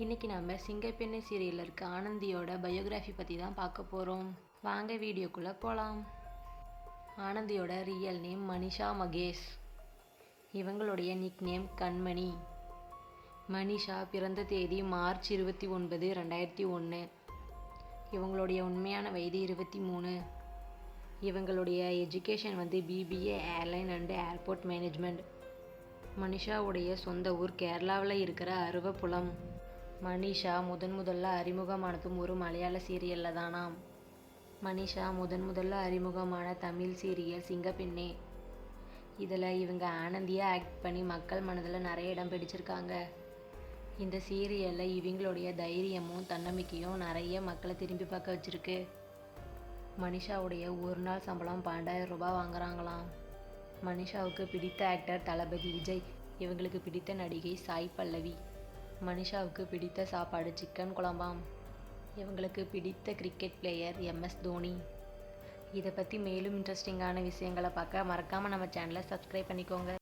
இன்றைக்கி நம்ம சிங்கப்பெண்ணை சீரியலில் இருக்க ஆனந்தியோட பயோகிராஃபி பற்றி தான் பார்க்க போகிறோம். வாங்க வீடியோக்குள்ளே போகலாம். ஆனந்தியோட ரியல் நேம் மனிஷா மகேஷ். இவங்களுடைய நிக் நேம் கண்மணி. மனிஷா பிறந்த தேதி மார்ச் 29, 2001. இவங்களுடைய உண்மையான வயது 23. இவங்களுடைய education BBA airline and airport management. மனிஷாவுடைய சொந்த ஊர் கேரளாவில் இருக்கிற அருவப்புலம். மனிஷா முதல்ல அறிமுகமானதும் ஒரு மலையாள சீரியலில் தானாம். மனிஷா முதல்ல அறிமுகமான தமிழ் சீரியல் சிங்கப்பெண்ணே. இதில் இவங்க ஆனந்தியாக ஆக்ட் பண்ணி மக்கள் மனதில் நிறைய இடம் பிடிச்சிருக்காங்க. இந்த சீரியலில் இவங்களுடைய தைரியமும் தன்னம்பிக்கையும் நிறைய மக்களை திரும்பி பார்க்க வச்சுருக்கு. மனிஷாவுடைய ஒரு நாள் சம்பளம் 12,000 ரூபாய் வாங்குறாங்களாம். மனிஷாவுக்கு பிடித்த ஆக்டர் தளபதி விஜய். இவங்களுக்கு பிடித்த நடிகை சாய் பல்லவி. மனிஷாவுக்கு பிடித்த சாப்பாடு சிக்கன் குழம்பாம். இவங்களுக்கு பிடித்த கிரிக்கெட் பிளேயர் எம்எஸ் தோனி. இதை பற்றி மேலும் இன்ட்ரெஸ்டிங்கான விஷயங்களை பார்க்க மறக்காமல் நம்ம சேனலை சப்ஸ்கிரைப் பண்ணிக்கோங்க.